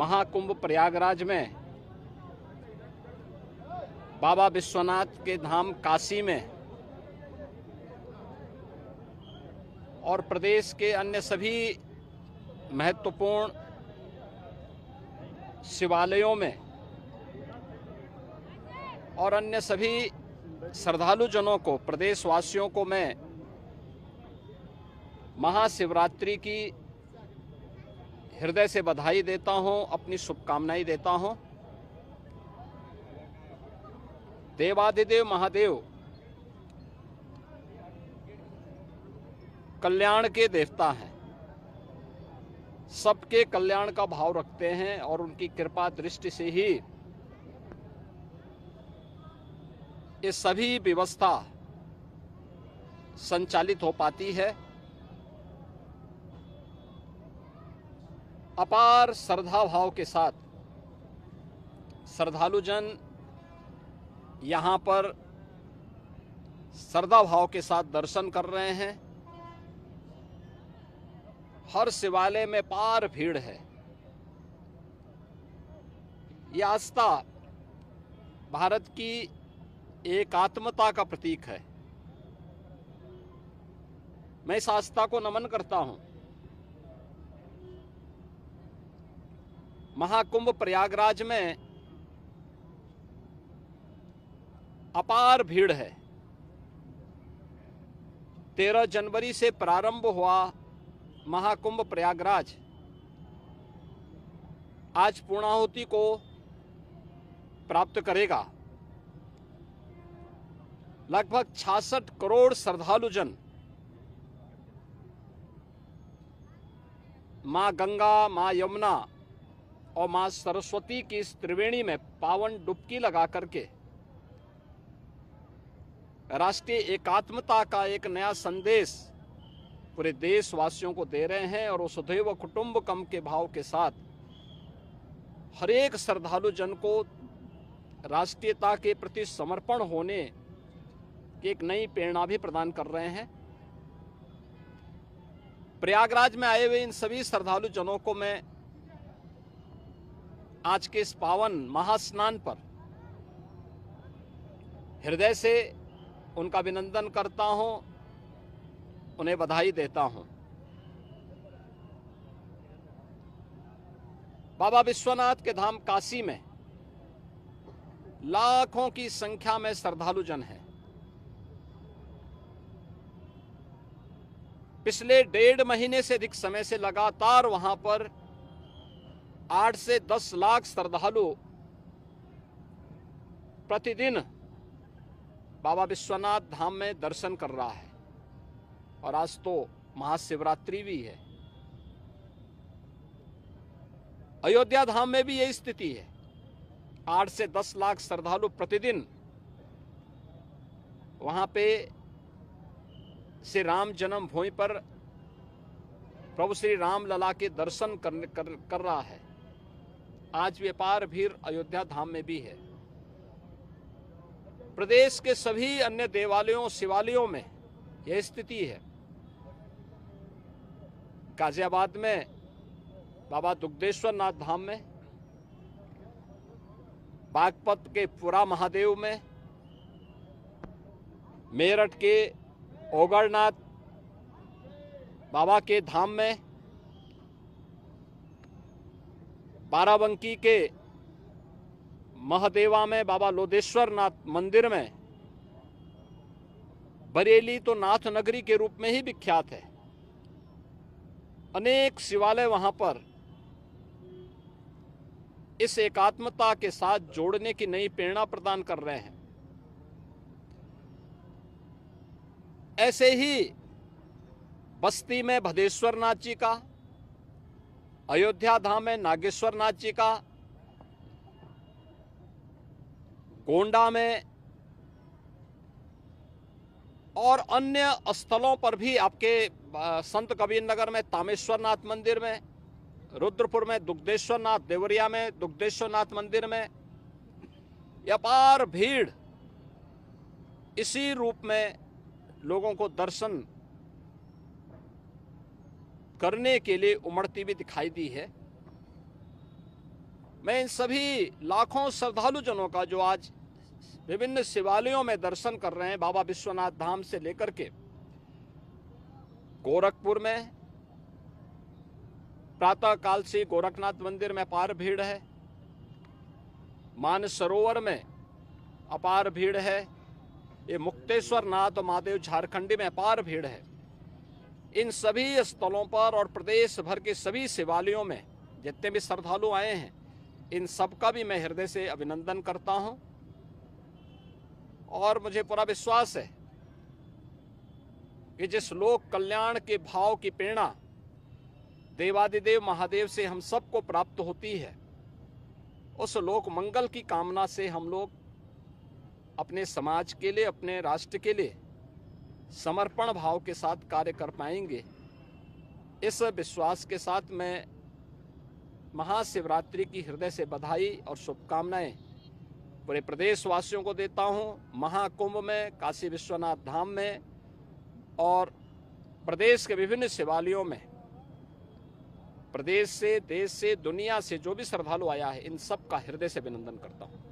महाकुंभ प्रयागराज में, बाबा विश्वनाथ के धाम काशी में और प्रदेश के अन्य सभी महत्वपूर्ण शिवालयों में और अन्य सभी श्रद्धालु जनों को, प्रदेशवासियों को मैं महाशिवरात्रि की हृदय से बधाई देता हूं, अपनी शुभकामनाएं देता हूं। देवाधिदेव महादेव कल्याण के देवता हैं, सबके कल्याण का भाव रखते हैं और उनकी कृपा दृष्टि से ही ये सभी व्यवस्था संचालित हो पाती है। अपार श्रद्धा भाव के साथ श्रद्धालु जन यहाँ पर श्रद्धा भाव के साथ दर्शन कर रहे हैं। हर शिवालय में पार भीड़ है। यह आस्था भारत की एकात्मता का प्रतीक है। मैं इस आस्था को नमन करता हूं। महाकुंभ प्रयागराज में अपार भीड़ है। 13 जनवरी से प्रारंभ हुआ महाकुंभ प्रयागराज आज पूर्णाहुति को प्राप्त करेगा। लगभग 66 करोड़ श्रद्धालु जन मां गंगा, मां यमुना और मां सरस्वती की इस त्रिवेणी में पावन डुबकी लगा करके राष्ट्रीय एकात्मता का एक नया संदेश पूरे देशवासियों को दे रहे हैं। और वसुधैव कुटुंबकम के भाव के साथ हर एक श्रद्धालु जन को राष्ट्रीयता के प्रति समर्पण होने की एक नई प्रेरणा भी प्रदान कर रहे हैं। प्रयागराज में आए हुए इन सभी श्रद्धालु जनों को मैं आज के इस पावन महास्नान पर हृदय से उनका अभिनंदन करता हूं, उन्हें बधाई देता हूं। बाबा विश्वनाथ के धाम काशी में लाखों की संख्या में श्रद्धालु जन हैं। पिछले 1.5 महीने से अधिक समय से लगातार वहां पर 8 से 10 लाख श्रद्धालु प्रतिदिन बाबा विश्वनाथ धाम में दर्शन कर रहा है। और आज तो महाशिवरात्रि भी है। अयोध्या धाम में भी यही स्थिति है। 8 से 10 लाख श्रद्धालु प्रतिदिन वहां पे श्री राम जन्मभूमि पर प्रभु श्री राम लला के दर्शन कर रहा है। आज व्यापार भीड़ अयोध्या धाम में भी है। प्रदेश के सभी अन्य देवालयों, शिवालयों में यह स्थिति है। गाजियाबाद में बाबा दुग्धेश्वर नाथ धाम में, बागपत के पुरा महादेव में, मेरठ के ओगरनाथ बाबा के धाम में, बाराबंकी के महादेवा में बाबा लोधेश्वर नाथ मंदिर में, बरेली तो नाथ नगरी के रूप में ही विख्यात है। अनेक शिवालय वहां पर इस एकात्मता के साथ जोड़ने की नई प्रेरणा प्रदान कर रहे हैं। ऐसे ही बस्ती में भदेश्वर नाथ जी का, अयोध्या धाम में नागेश्वर नाथ जी का, गोंडा में और अन्य स्थलों पर भी आपके संत कबीर नगर में तामेश्वर नाथ मंदिर में, रुद्रपुर में दुग्धेश्वर नाथ, देवरिया में दुग्धेश्वर नाथ मंदिर में अपार भीड़ इसी रूप में लोगों को दर्शन करने के लिए उमड़ती भी दिखाई दी है। मैं इन सभी लाखों श्रद्धालु जनों का जो आज विभिन्न शिवालयों में दर्शन कर रहे हैं, बाबा विश्वनाथ धाम से लेकर के गोरखपुर में प्रातः काल से गोरखनाथ मंदिर में अपार भीड़ है, मानसरोवर में अपार भीड़ है, ये मुक्तेश्वर नाथ महादेव झारखंडी में अपार भीड़ है। इन सभी स्थलों पर और प्रदेश भर के सभी शिवालयों में जितने भी श्रद्धालु आए हैं, इन सब का भी मैं हृदय से अभिनंदन करता हूं और मुझे पूरा विश्वास है कि जिस लोक कल्याण के भाव की प्रेरणा देवादिदेव महादेव से हम सबको प्राप्त होती है, उस लोक मंगल की कामना से हम लोग अपने समाज के लिए, अपने राष्ट्र के लिए समर्पण भाव के साथ कार्य कर पाएंगे। इस विश्वास के साथ मैं महाशिवरात्रि की हृदय से बधाई और शुभकामनाएं पूरे प्रदेशवासियों को देता हूं। महाकुंभ में, काशी विश्वनाथ धाम में और प्रदेश के विभिन्न शिवालयों में प्रदेश से, देश से, दुनिया से जो भी श्रद्धालु आया है, इन सब का हृदय से अभिनंदन करता हूं।